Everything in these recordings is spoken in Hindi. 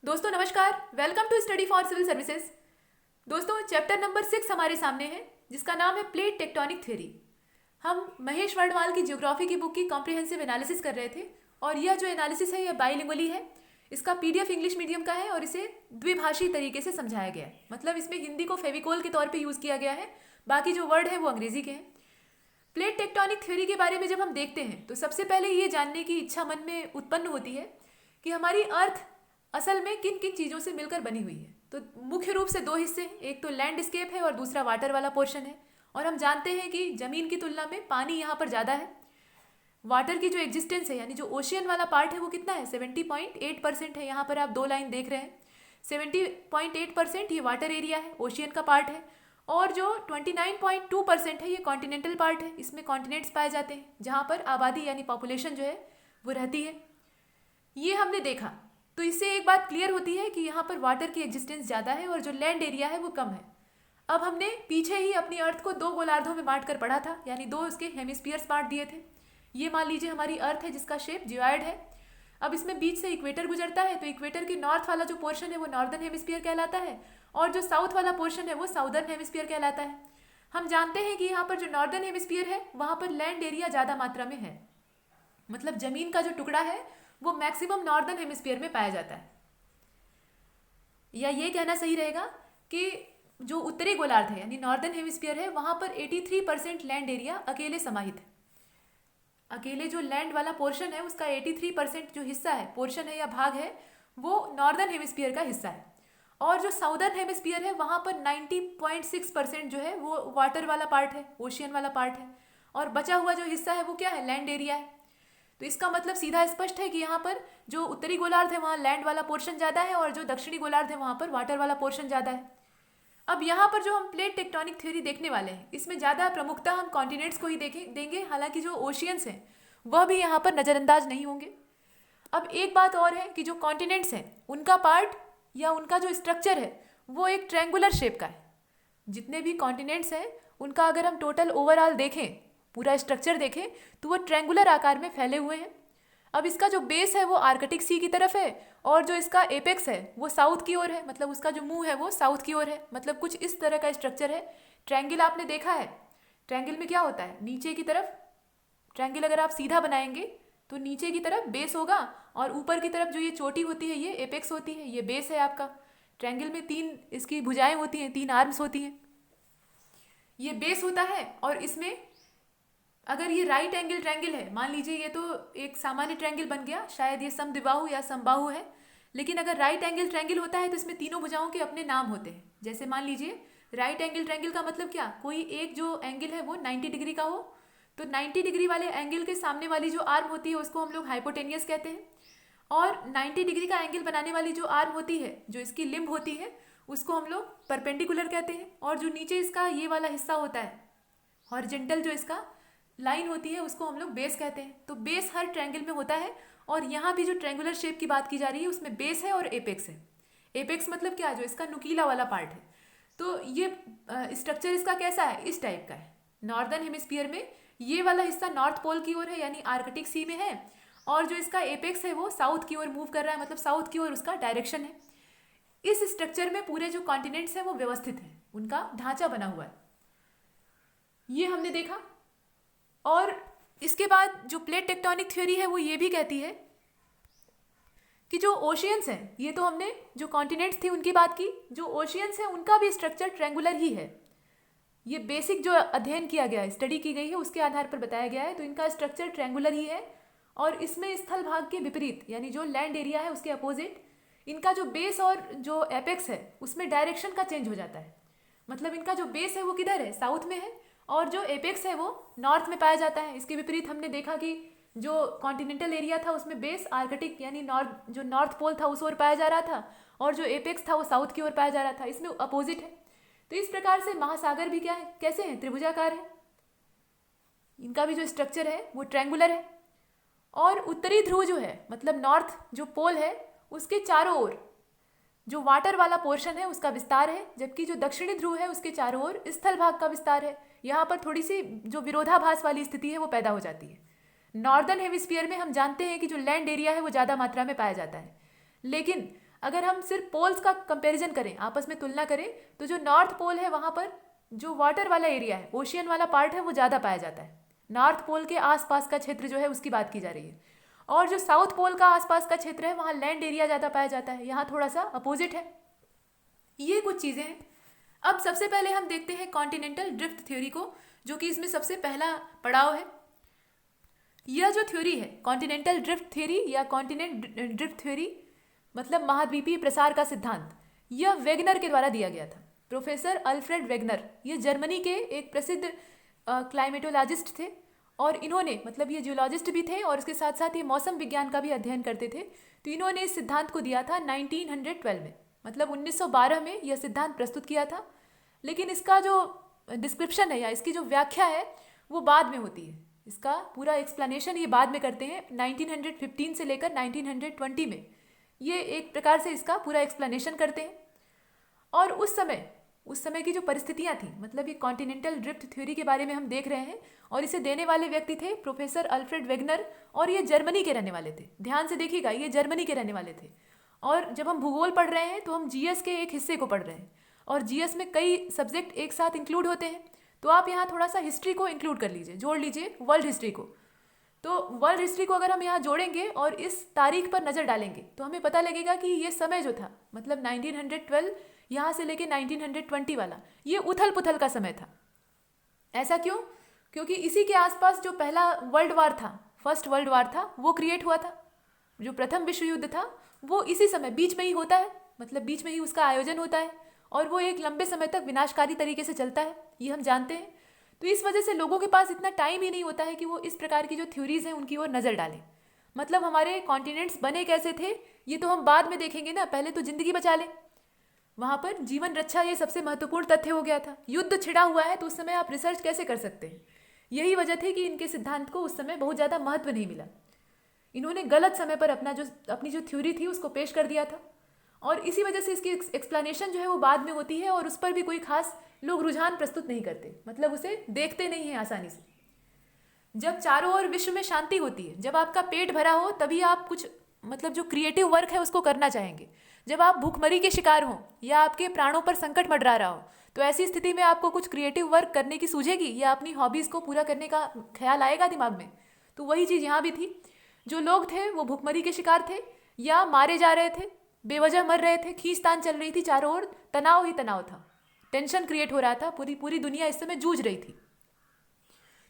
दोस्तों नमस्कार, welcome to study for civil services. दोस्तों चैप्टर नंबर 6 हमारे सामने है, जिसका नाम है प्लेट टेक्टोनिक थ्योरी। हम महेश वर्णवाल की ज्योग्राफी की बुक की कॉम्प्रिहेंसिव एनालिसिस कर रहे थे और यह जो एनालिसिस है यह बाइलिंगुअली है। इसका पीडीएफ इंग्लिश मीडियम का है और इसे द्विभाषी तरीके से समझाया गया है। मतलब इसमें हिंदी को फेविकोल के तौर पर यूज़ किया गया है, बाकी जो वर्ड है वो अंग्रेजी के हैं। प्लेट टेक्टोनिक थ्योरी के बारे में जब हम देखते हैं तो सबसे पहले ये जानने की इच्छा मन में उत्पन्न होती है कि हमारी अर्थ असल में किन किन चीज़ों से मिलकर बनी हुई है। तो मुख्य रूप से दो हिस्से, एक तो लैंडस्केप है और दूसरा वाटर वाला पोर्शन है। और हम जानते हैं कि ज़मीन की तुलना में पानी यहाँ पर ज़्यादा है। वाटर की जो एग्जिस्टेंस है यानी जो ओशियन वाला पार्ट है वो कितना है, 70.8% है। यहाँ पर आप दो लाइन देख रहे हैं, 70.8% ये वाटर एरिया है, ओशियन का पार्ट है। और जो 29.2% है ये कॉन्टिनेंटल पार्ट है, इसमें कॉन्टिनेंट्स पाए जाते हैं जहाँ पर आबादी यानी पॉपुलेशन जो है वो रहती है। ये हमने देखा, तो इससे एक बात क्लियर होती है कि यहाँ पर वाटर की एग्जिस्टेंस ज़्यादा है और जो लैंड एरिया है वो कम है। अब हमने पीछे ही अपनी अर्थ को दो गोलार्धों में बांट कर पढ़ा था, यानी दो उसके हेमिस्फीयर्स बांट दिए थे। ये मान लीजिए हमारी अर्थ है जिसका शेप जियोइड है। अब इसमें बीच से इक्वेटर गुजरता है, तो इक्वेटर के नॉर्थ वाला जो पोर्शन है वो नॉर्दर्न हेमिस्फीयर कहलाता है और जो साउथ वाला पोर्शन है वो साउदर्न हेमिस्फीयर कहलाता है। हम जानते हैं कि यहाँ पर जो नॉर्दर्न हेमिस्फीयर है वहाँ पर लैंड एरिया ज़्यादा मात्रा में है। मतलब ज़मीन का जो टुकड़ा है वो मैक्सिमम नॉर्दर्न हेमिस्फीयर में पाया जाता है। या ये कहना सही रहेगा कि जो उत्तरी गोलार्ध है यानी नॉर्दर्न हेमिस्फीयर है वहाँ पर 83% लैंड एरिया अकेले समाहित है। अकेले जो लैंड वाला पोर्शन है उसका 83% जो हिस्सा है, पोर्शन है या भाग है, वो नॉर्दर्न हेमिस्फीयर का हिस्सा है। और जो साउदर्न हेमिस्फीयर है वहाँ पर 90.6% जो है वो वाटर वाला पार्ट है, ओशियन वाला पार्ट है। और बचा हुआ जो हिस्सा है वो क्या है, लैंड एरिया है। तो इसका मतलब सीधा स्पष्ट है कि यहाँ पर जो उत्तरी गोलार्ध है वहाँ लैंड वाला पोर्शन ज़्यादा है और जो दक्षिणी गोलार्ध है वहाँ पर वाटर वाला पोर्शन ज़्यादा है। अब यहाँ पर जो हम प्लेट टेक्टोनिक थ्योरी देखने वाले हैं इसमें ज़्यादा प्रमुखता हम कॉन्टिनेंट्स को ही देंगे, हालांकि जो ओशियंस हैं वह भी यहाँ पर नज़रअंदाज नहीं होंगे। अब एक बात और है कि जो कॉन्टिनेंट्स हैं उनका पार्ट या उनका जो स्ट्रक्चर है वो एक ट्रैंगुलर शेप का है। जितने भी कॉन्टिनेंट्स हैं उनका अगर हम टोटल ओवरऑल देखें, पूरा स्ट्रक्चर देखें, तो वो ट्रैंगुलर आकार में फैले हुए हैं। अब इसका जो बेस है वो आर्कटिक सी की तरफ है और जो इसका एपेक्स है वो साउथ की ओर है, मतलब उसका जो मुंह है वो साउथ की ओर है। मतलब कुछ इस तरह का स्ट्रक्चर है। ट्रैंगल आपने देखा है, ट्रैंगल में क्या होता है, नीचे की तरफ ट्रैंगल अगर आप सीधा बनाएंगे तो नीचे की तरफ बेस होगा और ऊपर की तरफ जो ये चोटी होती है ये एपेक्स होती है, ये बेस है आपका। ट्रैंगल में तीन इसकी भुजाएं होती हैं, तीन आर्म्स होती हैं, ये बेस होता है। और इसमें अगर ये राइट एंगल ट्रैंगल है, मान लीजिए ये तो एक सामान्य ट्रैंगल बन गया, शायद ये समद्विबाहु या समबाहु है, लेकिन अगर राइट एंगल ट्रैंगल होता है तो इसमें तीनों भुजाओं के अपने नाम होते हैं। जैसे मान लीजिए राइट एंगल ट्रैंगल का मतलब क्या, कोई एक जो एंगल है वो 90 डिग्री का हो, तो 90 डिग्री वाले एंगल के सामने वाली जो आर्म होती है उसको हम लोग हाइपोटेनियस कहते हैं। और 90 डिग्री का एंगल बनाने वाली जो आर्म होती है, जो इसकी लिम्ब होती है, उसको हम लोग परपेंडिकुलर कहते हैं। और जो नीचे इसका ये वाला हिस्सा होता है, हॉरिजॉन्टल जो इसका लाइन होती है, उसको हम लोग बेस कहते हैं। तो बेस हर ट्रायंगल में होता है और यहाँ भी जो ट्रायंगुलर शेप की बात की जा रही है उसमें बेस है और एपेक्स है। एपेक्स मतलब क्या, जो इसका नुकीला वाला पार्ट है। तो ये स्ट्रक्चर इसका कैसा है, इस टाइप का है। नॉर्दर्न हेमिस्फीयर में ये वाला हिस्सा नॉर्थ पोल की ओर है यानी आर्कटिक सी में है, और जो इसका एपेक्स है वो साउथ की ओर मूव कर रहा है, मतलब साउथ की ओर उसका डायरेक्शन है। इस स्ट्रक्चर में पूरे जो कॉन्टिनेंट्स हैं वो व्यवस्थित हैं, उनका ढांचा बना हुआ है, ये हमने देखा। और इसके बाद जो प्लेट टेक्टोनिक थ्योरी है वो ये भी कहती है कि जो ओशियंस हैं, ये तो हमने जो कॉन्टिनेंट्स थी उनकी बात की, जो ओशियंस हैं उनका भी स्ट्रक्चर ट्रायंगुलर ही है। ये बेसिक जो अध्ययन किया गया है, स्टडी की गई है, उसके आधार पर बताया गया है। तो इनका स्ट्रक्चर ट्रायंगुलर ही है और इसमें स्थल भाग के विपरीत यानी जो लैंड एरिया है उसके अपोजिट इनका जो बेस और जो एपेक्स है उसमें डायरेक्शन का चेंज हो जाता है। मतलब इनका जो बेस है वो किधर है, साउथ में है, और जो एपेक्स है वो नॉर्थ में पाया जाता है। इसके विपरीत हमने देखा कि जो कॉन्टिनेंटल एरिया था उसमें बेस आर्कटिक यानी जो नॉर्थ पोल था उस ओर पाया जा रहा था, और जो एपेक्स था वो साउथ की ओर पाया जा रहा था, इसमें अपोजिट है। तो इस प्रकार से महासागर भी क्या है, कैसे हैं, त्रिभुजाकार है। इनका भी जो स्ट्रक्चर है वो ट्रायंगुलर है। और उत्तरी ध्रुव जो है, मतलब नॉर्थ जो पोल है, उसके चारों ओर जो वाटर वाला पोर्शन है उसका विस्तार है, जबकि जो दक्षिणी ध्रुव है उसके चारों ओर स्थल भाग का विस्तार है। यहाँ पर थोड़ी सी जो विरोधाभास वाली स्थिति है वो पैदा हो जाती है। नॉर्दर्न हेमिस्फीयर में हम जानते हैं कि जो लैंड एरिया है वो ज़्यादा मात्रा में पाया जाता है, लेकिन अगर हम सिर्फ पोल्स का कंपैरिजन करें, आपस में तुलना करें, तो जो नॉर्थ पोल है वहाँ पर जो वाटर वाला एरिया है, ओशियन वाला पार्ट है, वो ज़्यादा पाया जाता है। नॉर्थ पोल के आसपास का क्षेत्र जो है उसकी बात की जा रही है। और जो साउथ पोल का आसपास का क्षेत्र है वहाँ लैंड एरिया ज़्यादा पाया जाता है। यहाँ थोड़ा सा अपोजिट है। ये कुछ चीज़ें हैं। अब सबसे पहले हम देखते हैं कॉन्टिनेंटल ड्रिफ्ट थ्योरी को, जो कि इसमें सबसे पहला पड़ाव है। यह जो थ्योरी है कॉन्टिनेंटल ड्रिफ्ट थ्योरी या कॉन्टिनेंट ड्रिफ्ट थ्योरी मतलब महाद्वीपीय प्रसार का सिद्धांत, यह वेगनर के द्वारा दिया गया था। प्रोफेसर अल्फ्रेड वेगनर, ये जर्मनी के एक प्रसिद्ध क्लाइमेटोलॉजिस्ट थे और इन्होंने मतलब ये जियोलॉजिस्ट भी थे और उसके साथ साथ ये मौसम विज्ञान का भी अध्ययन करते थे। तो इन्होंने इस सिद्धांत को दिया था 1912 में, मतलब 1912 में यह सिद्धांत प्रस्तुत किया था। लेकिन इसका जो डिस्क्रिप्शन है या इसकी जो व्याख्या है वो बाद में होती है। इसका पूरा एक्सप्लेनेशन ये बाद में करते हैं। 1915 से लेकर 1920 में ये एक प्रकार से इसका पूरा एक्सप्लेनेशन करते हैं। और उस समय की जो परिस्थितियाँ थी, मतलब ये कॉन्टिनेंटल ड्रिफ्ट थ्योरी के बारे में हम देख रहे हैं और इसे देने वाले व्यक्ति थे प्रोफेसर अल्फ्रेड वेगनर और ये जर्मनी के रहने वाले थे। ध्यान से देखिएगा, ये जर्मनी के रहने वाले थे। और जब हम भूगोल पढ़ रहे हैं तो हम जीएस के एक हिस्से को पढ़ रहे हैं और जीएस में कई सब्जेक्ट एक साथ इंक्लूड होते हैं। तो आप यहाँ थोड़ा सा हिस्ट्री को इंक्लूड कर लीजिए, जोड़ लीजिए वर्ल्ड हिस्ट्री को। तो वर्ल्ड हिस्ट्री को अगर हम यहाँ जोड़ेंगे और इस तारीख पर नज़र डालेंगे तो हमें पता लगेगा कि ये समय जो था, मतलब 1912 यहाँ से लेके 1920 वाला, ये उथल पुथल का समय था। ऐसा क्यों? क्योंकि इसी के आसपास जो पहला वर्ल्ड वार था, फर्स्ट वर्ल्ड वार था, वो क्रिएट हुआ था। जो प्रथम विश्व युद्ध था वो इसी समय बीच में ही होता है, मतलब बीच में ही उसका आयोजन होता है और वो एक लंबे समय तक विनाशकारी तरीके से चलता है, ये हम जानते हैं। तो इस वजह से लोगों के पास इतना टाइम ही नहीं होता है कि वो इस प्रकार की जो थ्योरीज हैं उनकी ओर नज़र डालें। मतलब हमारे कॉन्टिनेंट्स बने कैसे थे ये तो हम बाद में देखेंगे ना, पहले तो जिंदगी बचा लें। वहाँ पर जीवन रक्षा ये सबसे महत्वपूर्ण तथ्य हो गया था। युद्ध छिड़ा हुआ है तो उस समय आप रिसर्च कैसे कर सकते हैं? यही वजह थी कि इनके सिद्धांत को उस समय बहुत ज़्यादा महत्व नहीं मिला। इन्होंने गलत समय पर अपनी जो थ्योरी थी उसको पेश कर दिया था और इसी वजह से इसकी एक्सप्लेनेशन जो है वो बाद में होती है और उस पर भी कोई खास लोग रुझान प्रस्तुत नहीं करते, मतलब उसे देखते नहीं हैं आसानी से। जब चारों ओर विश्व में शांति होती है, जब आपका पेट भरा हो, तभी आप कुछ मतलब जो क्रिएटिव वर्क है उसको करना चाहेंगे। जब आप भूखमरी के शिकार हों या आपके प्राणों पर संकट मंडरा रहा हो तो ऐसी स्थिति में आपको कुछ क्रिएटिव वर्क करने की सूझेगी या अपनी हॉबीज़ को पूरा करने का ख्याल आएगा दिमाग में। तो वही चीज़ यहाँ भी थी। जो लोग थे वो भूखमरी के शिकार थे या मारे जा रहे थे, बेवजह मर रहे थे, खींचतान चल रही थी, चारों ओर तनाव ही तनाव था, टेंशन क्रिएट हो रहा था, पूरी दुनिया इस समय जूझ रही थी।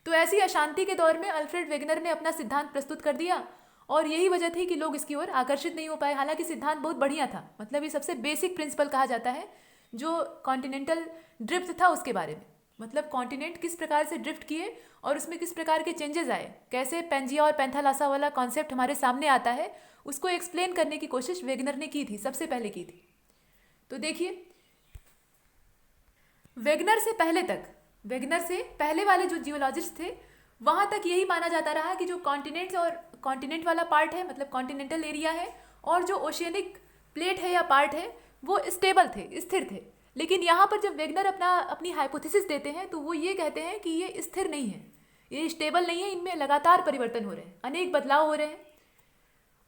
तो ऐसी अशांति के दौर में अल्फ्रेड वेगनर ने अपना सिद्धांत प्रस्तुत कर दिया और यही वजह थी कि लोग इसकी ओर आकर्षित नहीं हो पाए। हालांकि सिद्धांत बहुत बढ़िया था, मतलब ये सबसे बेसिक प्रिंसिपल कहा जाता है जो कॉन्टिनेंटल ड्रिफ्ट था उसके बारे में, मतलब कॉन्टिनेंट किस प्रकार से ड्रिफ्ट किए और उसमें किस प्रकार के चेंजेस आए, कैसे पेंजिया और पैंथालासा वाला कॉन्सेप्ट हमारे सामने आता है, उसको एक्सप्लेन करने की कोशिश वेगनर ने की थी, सबसे पहले की थी। तो देखिए, वेगनर से पहले वाले जो जियोलॉजिस्ट थे वहाँ तक यही माना जाता रहा कि जो कॉन्टिनेंट्स और कॉन्टिनेंट वाला पार्ट है, मतलब कॉन्टिनेंटल एरिया है, और जो ओशियनिक प्लेट है या पार्ट है वो स्टेबल थे, स्थिर थे। लेकिन यहाँ पर जब वेगनर अपनी हाइपोथेसिस देते हैं तो वो ये कहते हैं कि ये स्थिर नहीं है, ये स्टेबल नहीं है, इनमें लगातार परिवर्तन हो रहे हैं, अनेक बदलाव हो रहे हैं।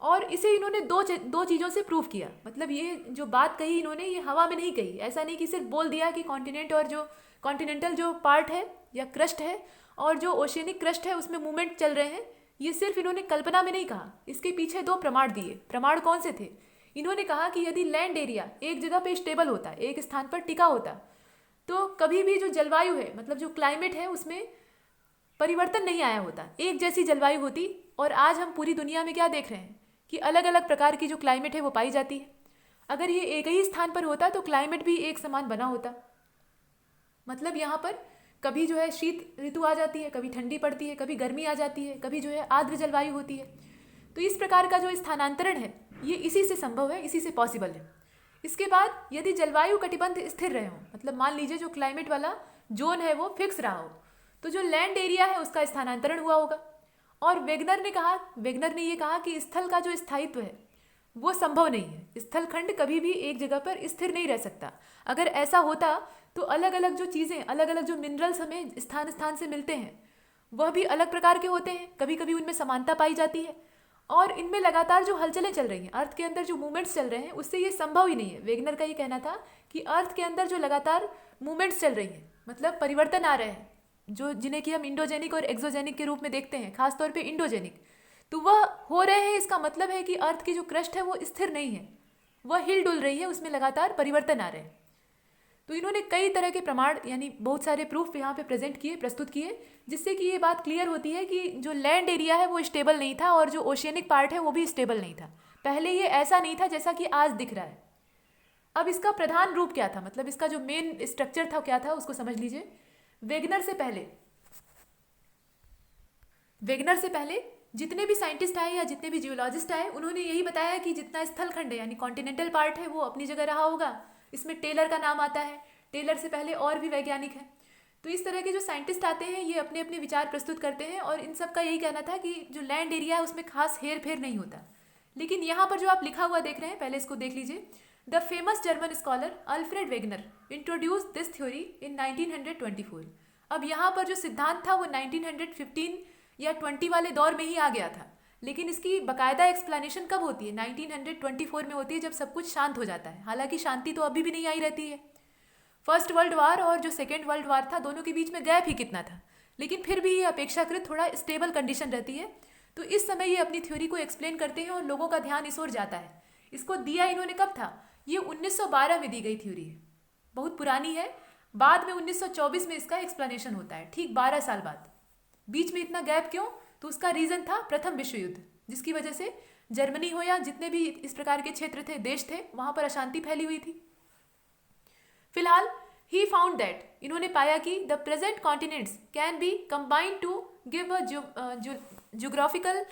और इसे इन्होंने दो चीज़ों से प्रूव किया। मतलब ये जो बात कही इन्होंने ये हवा में नहीं कही, ऐसा नहीं कि सिर्फ बोल दिया कि कॉन्टिनेंट और जो कॉन्टिनेंटल जो पार्ट है या क्रस्ट है और जो ओशियनिक क्रस्ट है उसमें मूवमेंट चल रहे हैं, ये सिर्फ इन्होंने कल्पना में नहीं कहा, इसके पीछे दो प्रमाण दिए। प्रमाण कौन से थे? इन्होंने कहा कि यदि लैंड एरिया एक जगह पे स्टेबल होता, एक स्थान पर टिका होता, तो कभी भी जो जलवायु है, मतलब जो क्लाइमेट है, उसमें परिवर्तन नहीं आया होता, एक जैसी जलवायु होती। और आज हम पूरी दुनिया में क्या देख रहे हैं कि अलग अलग प्रकार की जो क्लाइमेट है वो पाई जाती है। अगर ये एक ही स्थान पर होता तो क्लाइमेट भी एक समान बना होता। मतलब यहाँ पर कभी जो है शीत ऋतु आ जाती है, कभी ठंडी पड़ती है, कभी गर्मी आ जाती है, कभी जो है आर्द्र जलवायु होती है। तो इस प्रकार का जो स्थानांतरण है ये इसी से संभव है, इसी से पॉसिबल है। इसके बाद यदि जलवायु कटिबंध स्थिर रहे हो, मतलब मान लीजिए जो क्लाइमेट वाला जोन है वो फिक्स रहा हो, तो जो लैंड एरिया है उसका स्थानांतरण हुआ होगा। और वेगनर ने ये कहा कि स्थल का जो स्थायित्व है वो संभव नहीं है, स्थल खंड कभी भी एक जगह पर स्थिर नहीं रह सकता। अगर ऐसा होता तो अलग अलग जो चीज़ें, अलग अलग जो मिनरल्स हमें स्थान स्थान से मिलते हैं वह भी अलग प्रकार के होते हैं, कभी कभी उनमें समानता पाई जाती है। और इनमें लगातार जो हलचलें चल रही हैं, अर्थ के अंदर जो मूवमेंट्स चल रहे हैं, उससे ये संभव ही नहीं है। वेगनर का ये कहना था कि अर्थ के अंदर जो लगातार मूवमेंट्स चल रही हैं, मतलब परिवर्तन आ रहे हैं, जो जिन्हें कि हम इंडोजेनिक और एक्सोजेनिक के रूप में देखते हैं, खासतौर पे इंडोजेनिक, तो वह हो रहे हैं। इसका मतलब है कि अर्थ की जो क्रस्ट है वो स्थिर नहीं है, वह हिल डुल रही है, उसमें लगातार परिवर्तन आ रहे हैं। तो इन्होंने कई तरह के प्रमाण यानी बहुत सारे प्रूफ यहाँ पे प्रेजेंट किए, प्रस्तुत किए, जिससे कि ये बात क्लियर होती है कि जो लैंड एरिया है वो स्टेबल नहीं था और जो ओशियनिक पार्ट है वो भी स्टेबल नहीं था। पहले ये ऐसा नहीं था जैसा कि आज दिख रहा है। अब इसका प्रधान रूप क्या था, मतलब इसका जो मेन स्ट्रक्चर था क्या था, उसको समझ लीजिए। वेगनर से पहले जितने भी साइंटिस्ट आए या जितने भी जियोलॉजिस्ट आए, उन्होंने यही बताया कि जितना स्थलखंड है यानी कॉन्टिनेंटल पार्ट है वो अपनी जगह रहा होगा। इसमें टेलर का नाम आता है, टेलर से पहले और भी वैज्ञानिक हैं। तो इस तरह के जो साइंटिस्ट आते हैं ये अपने अपने विचार प्रस्तुत करते हैं, और इन सब का यही कहना था कि जो लैंड एरिया है उसमें खास हेर फेर नहीं होता। लेकिन यहाँ पर जो आप लिखा हुआ देख रहे हैं, पहले इसको देख लीजिए। The famous German scholar Alfred Wegener introduce this theory in 1924। अब यहाँ पर जो सिद्धांत था वो 1915 या 20 वाले दौर में ही आ गया था, लेकिन इसकी बाकायदा एक्सप्लेनेशन कब होती है? 1924 में होती है, जब सब कुछ शांत हो जाता है। हालांकि शांति तो अभी भी नहीं आई रहती है। फर्स्ट वर्ल्ड वार और जो सेकेंड वर्ल्ड वार था, दोनों के बीच में गैप ही कितना था, लेकिन फिर भी ये अपेक्षाकृत थोड़ा स्टेबल कंडीशन रहती है। तो इस समय ये अपनी थ्योरी को एक्सप्लेन करते हैं और लोगों का ध्यान इस ओर जाता है। इसको दिया इन्होंने कब था? ये 1912 में दी गई थ्योरी है, बहुत पुरानी है। बाद में 1924 में इसका एक्सप्लेनेशन होता है, ठीक 12 साल बाद। बीच में इतना गैप क्यों? तो उसका रीज़न था प्रथम विश्व युद्ध, जिसकी वजह से जर्मनी हो या जितने भी इस प्रकार के क्षेत्र थे, देश थे, वहाँ पर अशांति फैली हुई थी। फिलहाल ही फाउंड दैट, इन्होंने पाया कि the present continents can be combined to give a geographical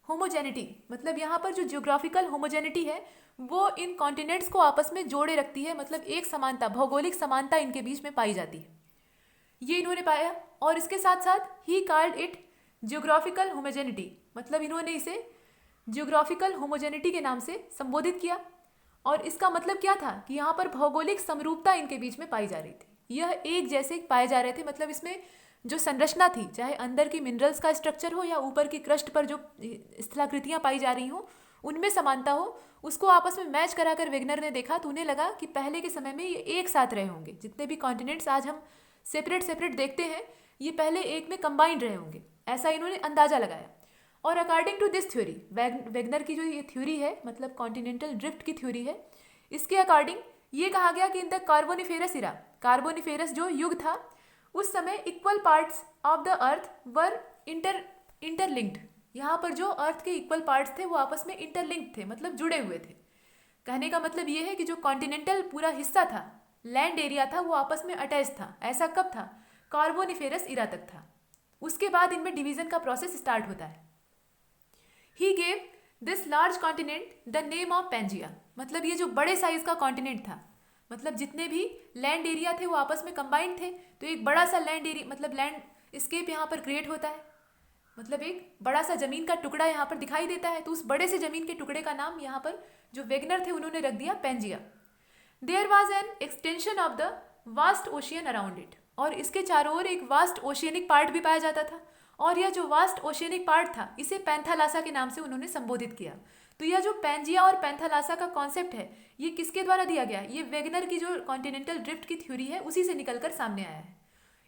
homogeneity. मतलब यहाँ पर जो ज्योग्राफिकल होमोजेनिटी है वो इन कॉन्टिनेंट्स को आपस में जोड़े रखती है, मतलब एक समानता, भौगोलिक समानता इनके बीच में पाई जाती है, ये इन्होंने पाया। और इसके साथ साथ he called it geographical homogeneity, मतलब इन्होंने इसे ज्योग्राफिकल होमोजेनिटी के नाम से संबोधित किया। और इसका मतलब क्या था कि यहाँ पर भौगोलिक समरूपता इनके बीच में पाई जा रही थी, यह एक जैसे पाए जा रहे थे। मतलब इसमें जो संरचना थी, चाहे अंदर की मिनरल्स का स्ट्रक्चर हो या ऊपर की क्रस्ट पर जो स्थलाकृतियाँ पाई जा रही हो, उनमें समानता हो, उसको आपस में मैच कराकर वेगनर ने देखा तो उन्हें लगा कि पहले के समय में ये एक साथ रहे होंगे। जितने भी कॉन्टिनेंट्स आज हम सेपरेट सेपरेट देखते हैं, ये पहले एक में कंबाइंड रहे होंगे, ऐसा इन्होंने अंदाजा लगाया। और according to this theory, Wegener की जो ये थ्योरी है, मतलब कॉन्टिनेंटल ड्रिफ्ट की थ्योरी है, इसके अकॉर्डिंग ये कहा गया कि in the Carboniferous era, Carboniferous जो युग था, उस समय equal parts of the earth were interlinked. यहाँ पर जो अर्थ के इक्वल पार्ट्स थे वो आपस में इंटरलिंक्ड थे, मतलब जुड़े हुए थे। कहने का मतलब ये है कि जो कॉन्टिनेंटल पूरा हिस्सा था, लैंड एरिया था, वो आपस में अटैच था। ऐसा कब था? कार्बोनिफेरस इरा तक था। उसके बाद इनमें डिवीजन का प्रोसेस स्टार्ट होता है। He gave this large continent the name of Pangaea, मतलब ये जो बड़े साइज का कॉन्टिनेंट था, मतलब जितने भी लैंड एरिया थे वो आपस में कंबाइंड थे, तो एक बड़ा सा लैंड एरिया, मतलब लैंड स्केप यहाँ पर क्रिएट होता है, मतलब एक बड़ा सा जमीन का टुकड़ा यहाँ पर दिखाई देता है। तो उस बड़े से जमीन के टुकड़े का नाम यहाँ पर जो वेगनर थे उन्होंने रख दिया Pangaea. There was an extension of the vast ocean around it, और इसके चारों ओर एक वास्ट ओशियनिक पार्ट भी पाया जाता था, और यह जो वास्ट ओशियनिक पार्ट था इसे पैंथालासा के नाम से उन्होंने संबोधित किया। तो यह जो पैंजिया और पैंथालासा का कॉन्सेप्ट है, ये किसके द्वारा दिया गया? ये वेगनर की जो कॉन्टिनेंटल ड्रिफ्ट की थ्योरी है उसी से निकलकर सामने आया है।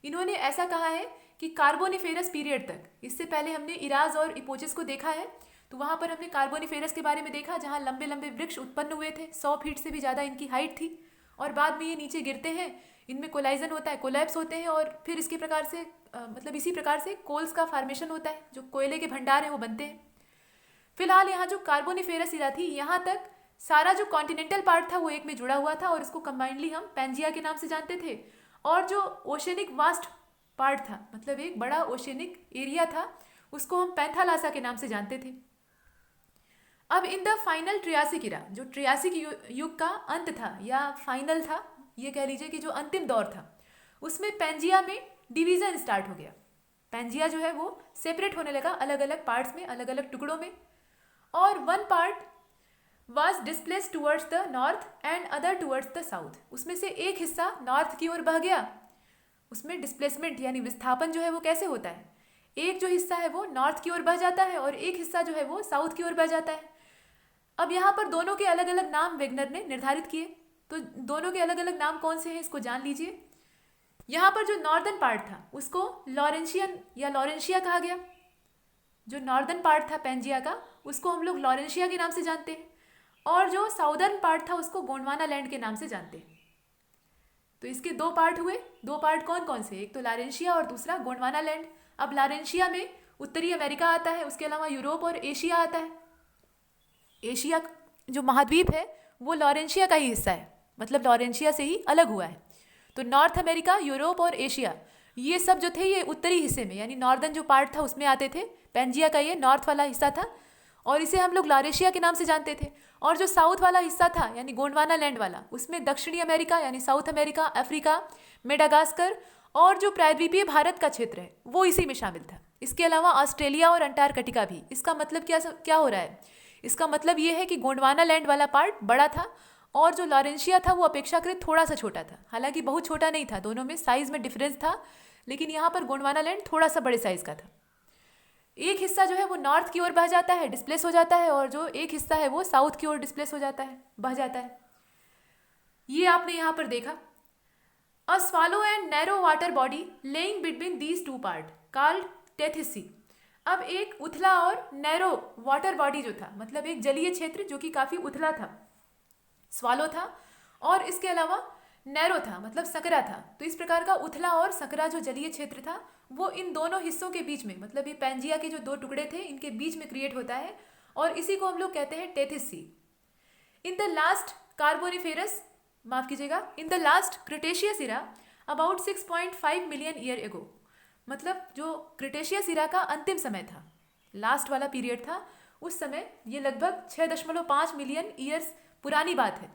इन्होंने ऐसा कहा है कि कार्बोनिफेरस पीरियड तक, इससे पहले हमने इराज और इपोचिस को देखा है, तो वहाँ पर हमने कार्बोनिफेरस के बारे में देखा, जहाँ लंबे लंबे वृक्ष उत्पन्न हुए थे, 100 फीट से भी ज़्यादा इनकी हाइट थी, और बाद में ये नीचे गिरते हैं, इनमें कोलाइजन होता है, कोलैप्स होते हैं, और फिर इसके प्रकार से मतलब इसी प्रकार से कोल्स का फॉर्मेशन होता है, जो कोयले के भंडार हैं वो बनते हैं। फिलहाल यहाँ जो कार्बोनिफेरस इरा थी, यहाँ तक सारा जो कॉन्टिनेंटल पार्ट था वो एक में जुड़ा हुआ था, और इसको कंबाइंडली हम पैंजिया के नाम से जानते थे। और जो ओशियनिक वास्ट पार्ट था, मतलब एक बड़ा ओशियनिक एरिया था, उसको हम पैंथालासा के नाम से जानते थे। अब इन द फाइनल ट्रियासिक इरा, जो ट्रियासिक युग का अंत था या फाइनल था, ये कह लीजिए कि जो अंतिम दौर था, उसमें पैंजिया में डिवीजन स्टार्ट हो गया। पैंजिया जो है वो सेपरेट होने लगा अलग अलग पार्ट्स में, अलग अलग टुकड़ों में, और one part was displace towards the north and other towards the south. उसमें से एक हिस्सा नॉर्थ की ओर बह गया, उसमें डिस्प्लेसमेंट यानी विस्थापन जो है वो कैसे होता है? एक जो हिस्सा है वो नॉर्थ की ओर बह जाता है और एक हिस्सा जो है वो साउथ की ओर बह जाता है। अब यहाँ पर दोनों के अलग अलग नाम वेगनर ने निर्धारित किए। तो दोनों के अलग अलग नाम कौन से हैं इसको जान लीजिए। यहाँ पर जो नॉर्दर्न पार्ट था उसको लॉरेंशियन या लॉरेंशिया कहा गया। जो नॉर्दर्न पार्ट था पेंजिया का उसको हम लोग लॉरेंशिया के नाम से जानते हैं, और जो साउदर्न पार्ट था उसको गोंडवाना लैंड के नाम से जानते हैं। तो इसके दो पार्ट हुए। दो पार्ट कौन कौन से? एक तो लारेंशिया और दूसरा गोंडवाना लैंड। अब लारेंशिया में उत्तरी अमेरिका आता है, उसके अलावा यूरोप और एशिया आता है। एशिया जो महाद्वीप है वो लॉरेंशिया का ही हिस्सा है, मतलब लॉरेंशिया से ही अलग हुआ है। तो नॉर्थ अमेरिका, यूरोप और एशिया ये सब जो थे ये उत्तरी हिस्से में यानी नॉर्दर्न जो पार्ट था उसमें आते थे। पेंजिया का ये नॉर्थ वाला हिस्सा था और इसे हम लोग लॉरेशिया के नाम से जानते थे। और जो साउथ वाला हिस्सा था यानी गोंडवाना लैंड वाला, उसमें दक्षिणी अमेरिका यानी साउथ अमेरिका, अफ्रीका, मेडागास्कर और जो प्रायद्वीपीय भारत का क्षेत्र है वो इसी में शामिल था। इसके अलावा ऑस्ट्रेलिया और अंटार्कटिका भी। इसका मतलब क्या हो रहा है? इसका मतलब ये है कि गोंडवाना लैंड वाला पार्ट बड़ा था और जो लॉरेंशिया था वो अपेक्षाकृत थोड़ा सा छोटा था। हालांकि बहुत छोटा नहीं था, दोनों में साइज में डिफरेंस था, लेकिन यहाँ पर गोंडवाना लैंड थोड़ा सा बड़े साइज का था। एक हिस्सा जो है वो नॉर्थ की ओर बह जाता है, डिस्प्लेस हो जाता है, और जो एक हिस्सा है वो साउथ की ओर डिस्प्लेस हो जाता है, बह जाता है। ये आपने यहाँ पर देखा। A shallow and narrow water body lying between these two part called Tethys Sea. अब एक उथला और नैरो वाटर बॉडी जो था, मतलब एक जलीय क्षेत्र जो कि काफ़ी उथला था, स्वालो था, और इसके अलावा नैरो था मतलब सकरा था। तो इस प्रकार का उथला और सकरा जो जलीय क्षेत्र था वो इन दोनों हिस्सों के बीच में, मतलब ये पेंजिया के जो दो टुकड़े थे इनके बीच में क्रिएट होता है, और इसी को हम लोग कहते हैं Tethys sea. In the last Carboniferous, माफ कीजिएगा, in the last Cretaceous era about 6.5 million year ago, मतलब जो क्रिटेशियस इरा का अंतिम समय था, लास्ट वाला पीरियड था, उस समय ये लगभग 6.5 मिलियन ईयर्स पुरानी बात है।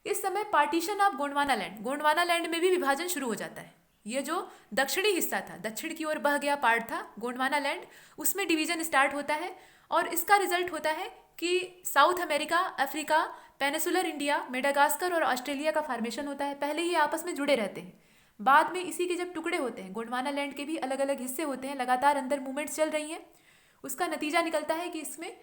इस समय पार्टीशन ऑफ गोंडवाना लैंड में भी विभाजन शुरू हो जाता है। ये जो दक्षिणी हिस्सा था, दक्षिण की ओर बह गया पार्ट था गोंडवाना लैंड, उसमें डिवीजन स्टार्ट होता है, और इसका रिजल्ट होता है कि south America, Africa, peninsular India, Madagascar और ऑस्ट्रेलिया का फॉर्मेशन होता है। पहले ही आपस में जुड़े रहते हैं, बाद में इसी के जब टुकड़े होते हैं, गोंडवाना लैंड के भी अलग अलग हिस्से होते हैं, लगातार अंदर मूवमेंट्स चल रही हैं, उसका नतीजा निकलता है कि इसमें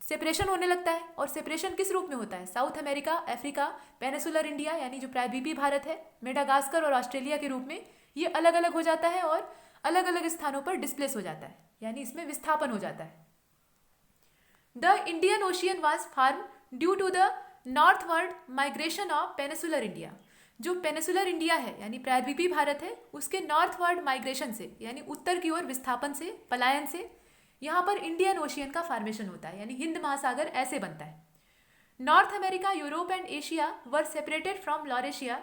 सेपरेशन होने लगता है। और सेपरेशन किस रूप में होता है? South America, Africa, peninsular India यानी जो प्रायद्वीपीय भारत है, मेडागास्कर और ऑस्ट्रेलिया के रूप में ये अलग अलग हो जाता है और अलग अलग स्थानों पर डिस्प्लेस हो जाता है, यानी इसमें विस्थापन हो जाता है। The Indian ocean was form due to the northward migration of peninsular India. जो पेनिसुलर इंडिया है यानी प्रायद्वीपीय भारत है, उसके नॉर्थवर्ड माइग्रेशन से यानी उत्तर की ओर विस्थापन से, पलायन से यहाँ पर इंडियन ओशियन का फॉर्मेशन होता है, यानी हिंद महासागर ऐसे बनता है। North America, Europe and Asia were separated from Laurasia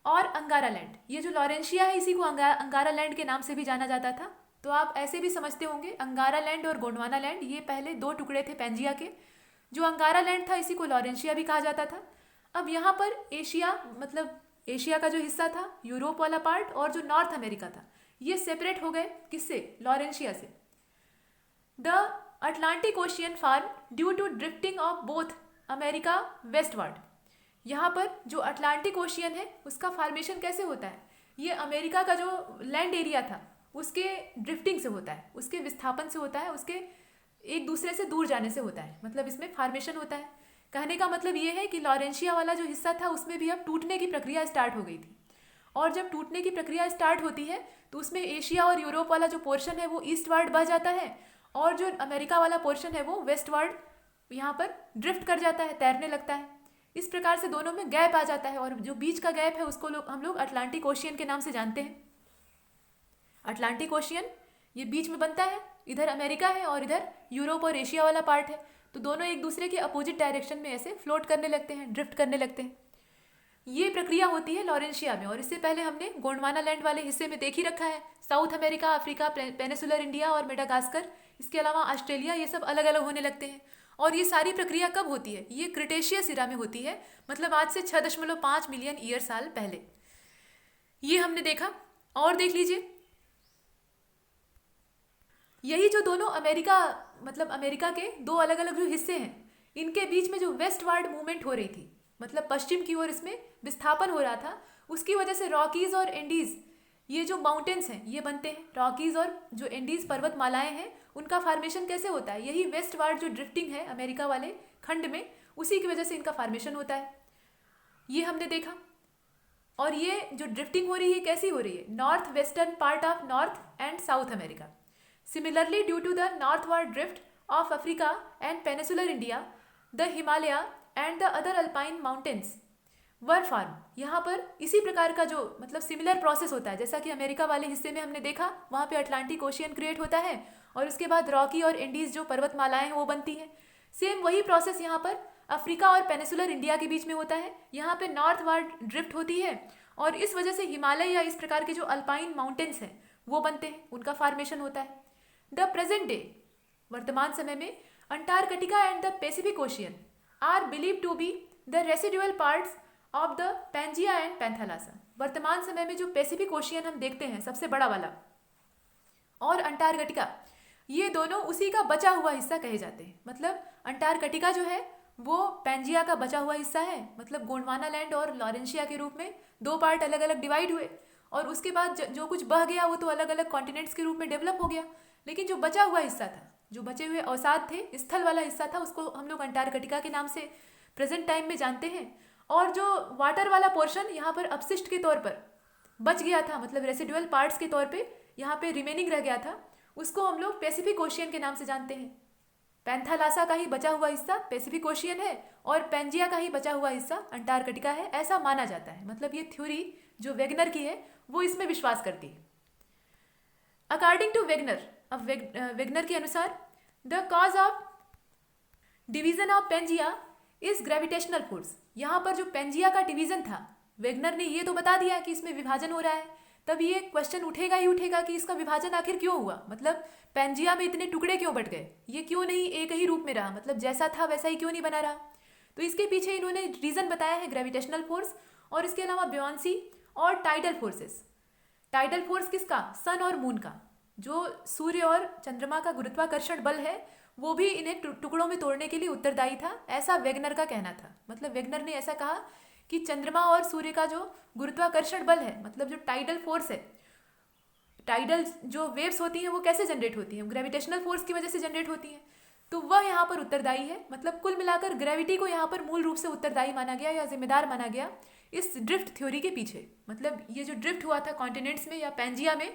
और अंगारा लैंड। ये जो लॉरेंशिया है इसी को अंगारा लैंड के नाम से भी जाना जाता था। तो आप ऐसे भी समझते होंगे, अंगारा लैंड और गोंडवाना लैंड ये पहले दो टुकड़े थे पेंजिया के। जो अंगारा लैंड था इसी को लॉरेंशिया भी कहा जाता था। अब यहाँ पर एशिया, मतलब एशिया का जो हिस्सा था, यूरोप वाला पार्ट और जो नॉर्थ अमेरिका था, ये सेपरेट हो गए। किससे? लॉरेंशिया से। The Atlantic ocean form due to drifting of both America westward. यहाँ पर जो अटलांटिक ओशियन है उसका फॉर्मेशन कैसे होता है? ये अमेरिका का जो लैंड एरिया था उसके ड्रिफ्टिंग से होता है, उसके विस्थापन से होता है, उसके एक दूसरे से दूर जाने से होता है, मतलब इसमें फॉर्मेशन होता है। कहने का मतलब ये है कि लॉरेंशिया वाला जो हिस्सा था उसमें भी अब टूटने की प्रक्रिया स्टार्ट हो गई थी, और जब टूटने की प्रक्रिया स्टार्ट होती है तो उसमें एशिया और यूरोप वाला जो पोर्शन है वो ईस्टवर्ड बह जाता है, और जो अमेरिका वाला पोर्शन है वो वेस्टवर्ड यहाँ पर ड्रिफ्ट कर जाता है, तैरने लगता है। इस प्रकार से दोनों में गैप आ जाता है, और जो बीच का गैप है उसको हम लोग अटलांटिक ओशियन के नाम से जानते हैं। अटलांटिक ओशियन ये बीच में बनता है, इधर अमेरिका है और इधर यूरोप और एशिया वाला पार्ट है, तो दोनों एक दूसरे के अपोजिट डायरेक्शन में ऐसे फ्लोट करने लगते हैं, ड्रिफ्ट करने लगते हैं। ये प्रक्रिया होती है लॉरेंशिया में, और इससे पहले हमने गोंडवाना लैंड वाले हिस्से में देख ही रखा है। South America, Africa, peninsular India और मेडागास्कर, इसके अलावा ऑस्ट्रेलिया, ये सब अलग अलग होने लगते हैं। और ये सारी प्रक्रिया कब होती है? ये क्रिटेशियस इरा में होती है, मतलब आज से 6.5 मिलियन ईयर साल पहले। ये हमने देखा। और देख लीजिए, यही जो दोनों अमेरिका, मतलब अमेरिका के दो अलग अलग जो हिस्से हैं, इनके बीच में जो वेस्टवर्ड मूवमेंट हो रही थी, मतलब पश्चिम की ओर इसमें विस्थापन हो रहा था, उसकी वजह से रॉकीज और एंडीज ये जो माउंटेन्स हैं ये बनते हैं, रॉकीज और जो एंडीज पर्वतमालाएं हैं उनका फार्मेशन कैसे होता है, यही वेस्टवार्ड जो ड्रिफ्टिंग है अमेरिका वाले खंड में, उसी की वजह से इनका फार्मेशन होता है, ये हमने देखा। और ये जो ड्रिफ्टिंग हो रही है कैसी हो रही है, north western part of north and south America. Similarly due to the northward drift of Africa and peninsular India, the Himalaya and the other alpine mountains were form. यहाँ पर इसी प्रकार का जो मतलब सिमिलर प्रोसेस होता है, जैसा कि अमेरिका वाले हिस्से में हमने देखा, वहाँ पे अटलांटिक ओशियन क्रिएट होता है और उसके बाद रॉकी और इंडीज जो पर्वतमालाएं हैं वो बनती हैं। सेम वही प्रोसेस यहाँ पर अफ्रीका और पेनिसुलर इंडिया के बीच में होता है। यहाँ पे नॉर्थ वार्ड ड्रिफ्ट होती है और इस वजह से हिमालय या इस प्रकार के जो अल्पाइन माउंटेन्स हैं वो बनते हैं, उनका फार्मेशन होता है। द प्रेजेंट डे, वर्तमान समय में, Antarctica and the Pacific ocean are believe to be the residual parts of the Pangaea and Panthalassa. वर्तमान समय में जो पैसिफिक ओशियन हम देखते हैं सबसे बड़ा वाला और अंटार्कटिका, ये दोनों उसी का बचा हुआ हिस्सा कहे जाते हैं। मतलब अंटार्कटिका जो है वो पैंजिया का बचा हुआ हिस्सा है, मतलब गोंडवाना लैंड और लॉरेंशिया के रूप में दो पार्ट अलग अलग डिवाइड हुए और उसके बाद जो कुछ बह गया वो तो अलग अलग कॉन्टिनेंट्स के रूप में डेवलप हो गया, लेकिन जो बचा हुआ हिस्सा था, जो बचे हुए अवसाद थे, स्थल वाला हिस्सा था, उसको हम लोग अंटार्कटिका के नाम से प्रेजेंट टाइम में जानते हैं। और जो वाटर वाला पोर्शन यहाँ पर अपशिष्ट के तौर पर बच गया था, मतलब रेसिडुअल पार्ट्स के तौर पे यहाँ पे रिमेनिंग रह गया था, उसको हम लोग पैसिफिक ओशियन के नाम से जानते हैं। पैंथालासा का ही बचा हुआ हिस्सा पैसिफिक ओशियन है और पैंजिया का ही बचा हुआ हिस्सा अंटार्कटिका है, ऐसा माना जाता है। मतलब ये थ्योरी जो वेगनर की है वो इसमें विश्वास करती है। अकॉर्डिंग टू वेगनर, अब वेगनर के अनुसार the cause of division of Pangaea is gravitational force. यहाँ पर जो पैंजिया का डिवीजन था, वेगनर ने ये तो बता दिया कि इसमें विभाजन हो रहा है, तब ये क्वेश्चन उठेगा ही उठेगा कि इसका विभाजन आखिर क्यों हुआ, मतलब पैंजिया में इतने टुकड़े क्यों बट गए, ये क्यों नहीं एक ही रूप में रहा, मतलब जैसा था वैसा ही क्यों नहीं बना रहा। तो इसके पीछे इन्होंने रीजन बताया है ग्रेविटेशनल फोर्स और इसके अलावा ब्योयांसी और टाइडल फोर्सेस। टाइडल फोर्स किसका, सन और मून का, जो सूर्य और चंद्रमा का गुरुत्वाकर्षण बल है वो भी इन्हें टुकड़ों में तोड़ने के लिए उत्तरदायी था, ऐसा वेगनर का कहना था। मतलब वेगनर ने ऐसा कहा कि चंद्रमा और सूर्य का जो गुरुत्वाकर्षण बल है, मतलब जो टाइडल फोर्स है, टाइडल जो वेव्स होती हैं वो कैसे जनरेट होती हैं, ग्रेविटेशनल फोर्स की वजह से जनरेट होती हैं, तो वह यहाँ पर उत्तरदायी है। मतलब कुल मिलाकर ग्रेविटी को यहाँ पर मूल रूप से उत्तरदायी माना गया या जिम्मेदार माना गया इस ड्रिफ्ट थ्योरी के पीछे। मतलब ये जो ड्रिफ्ट हुआ था कॉन्टिनेंट्स में या पैंजिया में,